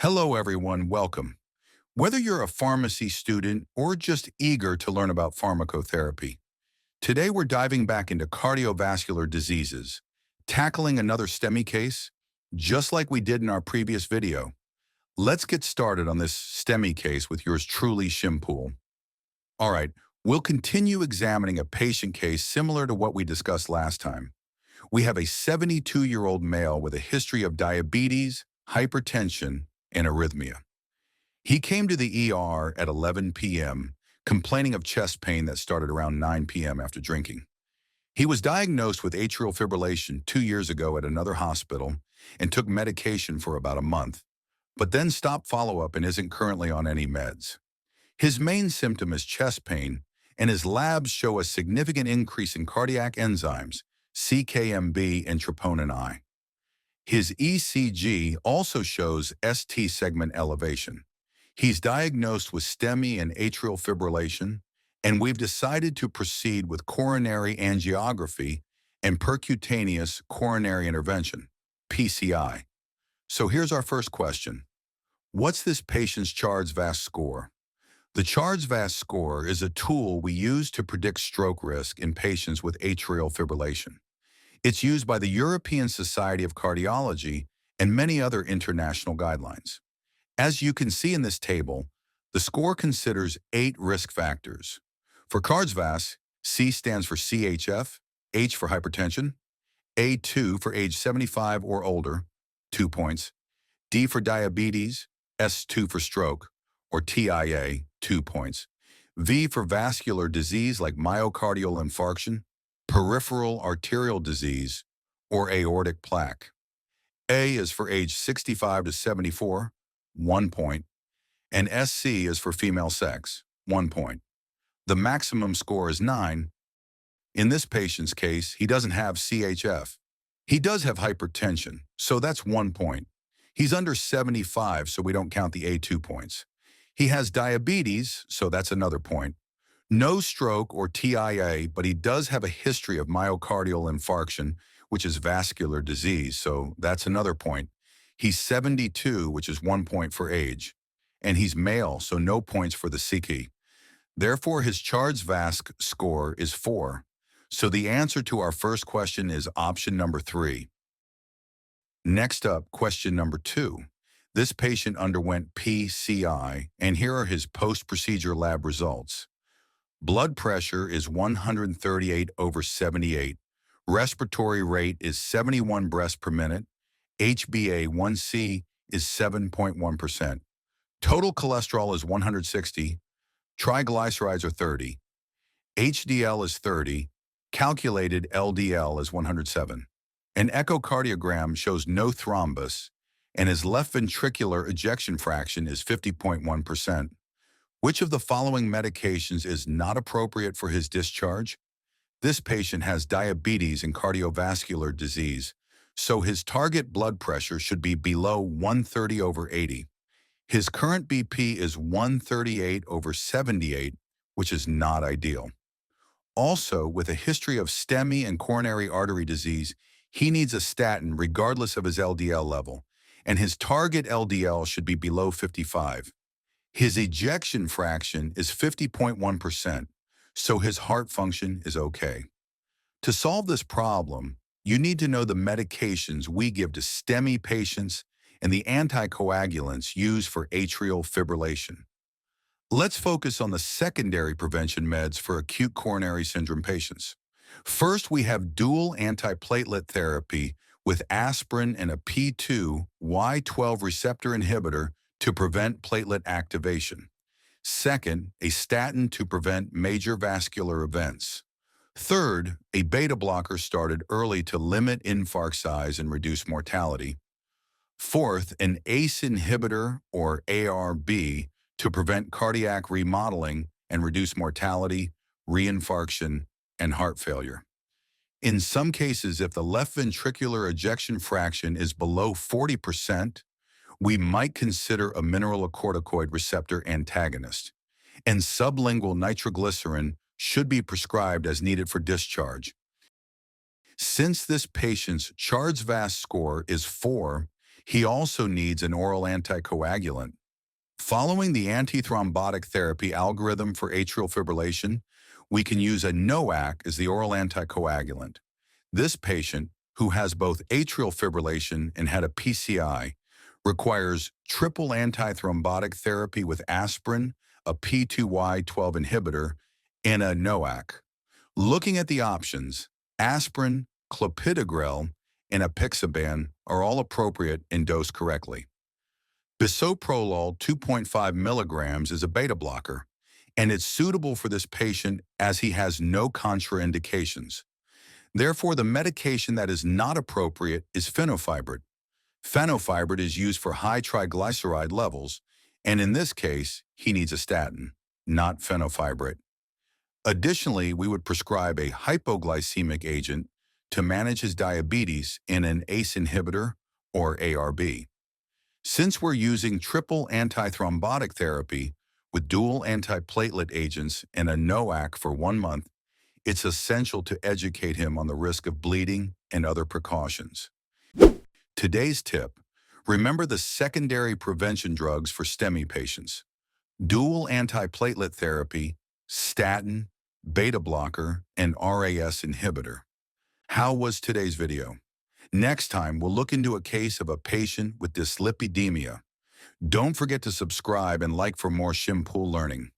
Hello, everyone. Welcome. Whether you're a pharmacy student or just eager to learn about pharmacotherapy, today we're diving back into cardiovascular diseases, tackling another STEMI case, just like we did in our previous video. Let's get started on this STEMI case with yours truly, Shimpool. All right, we'll continue examining a patient case similar to what we discussed last time. We have a 72-year-old male with a history of diabetes, hypertension, and arrhythmia. He came to the ER at 11 p.m., complaining of chest pain that started around 9 p.m. after drinking. He was diagnosed with atrial fibrillation 2 years ago at another hospital and took medication for about a month, but then stopped follow-up and isn't currently on any meds. His main symptom is chest pain, and his labs show a significant increase in cardiac enzymes, CKMB and troponin I. His ECG also shows ST segment elevation. He's diagnosed with STEMI and atrial fibrillation, and we've decided to proceed with coronary angiography and percutaneous coronary intervention, PCI. So here's our first question. What's this patient's Charles-VAS score? The Charles-VAS score is a tool we use to predict stroke risk in patients with atrial fibrillation. It's used by the European Society of Cardiology and many other international guidelines. As you can see in this table, the score considers 8 risk factors. For Charles-VAS, C stands for CHF, H for hypertension, A2 for age 75 or older, 2 points, D for diabetes, S2 for stroke, or TIA, 2 points, V for vascular disease like myocardial infarction, peripheral arterial disease, or aortic plaque. A is for age 65 to 74, 1 point, and SC is for female sex, 1 point. The maximum score is 9. In this patient's case, he doesn't have CHF. He does have hypertension, so that's 1 point. He's under 75, so we don't count the A2 points. He has diabetes, so that's another point. No stroke or TIA, but he does have a history of myocardial infarction, which is vascular disease, so that's another point. He's 72, which is 1 point for age. And he's male, so no points for the CK. Therefore, his Charles-VAS score is 4. So the answer to our first question is option number 3. Next up, question number 2. This patient underwent PCI, and here are his post-procedure lab results. Blood pressure is 138/78. Respiratory rate is 71 breaths per minute. HbA1c is 7.1%. Total cholesterol is 160. Triglycerides are 30. HDL is 30. Calculated LDL is 107. An echocardiogram shows no thrombus, and his left ventricular ejection fraction is 50.1%. Which of the following medications is not appropriate for his discharge? This patient has diabetes and cardiovascular disease, so his target blood pressure should be below 130/80. His current BP is 138/78, which is not ideal. Also, with a history of STEMI and coronary artery disease, he needs a statin regardless of his LDL level, and his target LDL should be below 55. His ejection fraction is 50.1%, so his heart function is okay. To solve this problem, you need to know the medications we give to STEMI patients and the anticoagulants used for atrial fibrillation. Let's focus on the secondary prevention meds for acute coronary syndrome patients. First, we have dual antiplatelet therapy with aspirin and a P2Y12 receptor inhibitor to prevent platelet activation. Second, a statin to prevent major vascular events. Third, a beta blocker started early to limit infarct size and reduce mortality. Fourth, an ACE inhibitor or ARB to prevent cardiac remodeling and reduce mortality, reinfarction, and heart failure. In some cases, if the left ventricular ejection fraction is below 40%, we might consider a mineralocorticoid receptor antagonist, and sublingual nitroglycerin should be prescribed as needed for discharge. Since this patient's Charles-VAS score is 4, He also needs an oral anticoagulant. Following the antithrombotic therapy algorithm for atrial fibrillation, we can use a NOAC as the oral anticoagulant. This patient, who has both atrial fibrillation and had a PCI, requires triple antithrombotic therapy with aspirin, a P2Y12 inhibitor, and a NOAC. Looking at the options, aspirin, clopidogrel, and apixaban are all appropriate and dosed correctly. Bisoprolol 2.5 milligrams is a beta blocker, and it's suitable for this patient as he has no contraindications. Therefore, the medication that is not appropriate is fenofibrate. Fenofibrate is used for high triglyceride levels, and in this case, he needs a statin, not fenofibrate. Additionally, we would prescribe a hypoglycemic agent to manage his diabetes in an ACE inhibitor or ARB. Since we're using triple antithrombotic therapy with dual antiplatelet agents and a NOAC for 1 month, it's essential to educate him on the risk of bleeding and other precautions. Today's tip: remember the secondary prevention drugs for STEMI patients: dual antiplatelet therapy, statin, beta blocker, and RAS inhibitor. How was today's video? Next time, we'll look into a case of a patient with dyslipidemia. Don't forget to subscribe and like for more Shimpool learning.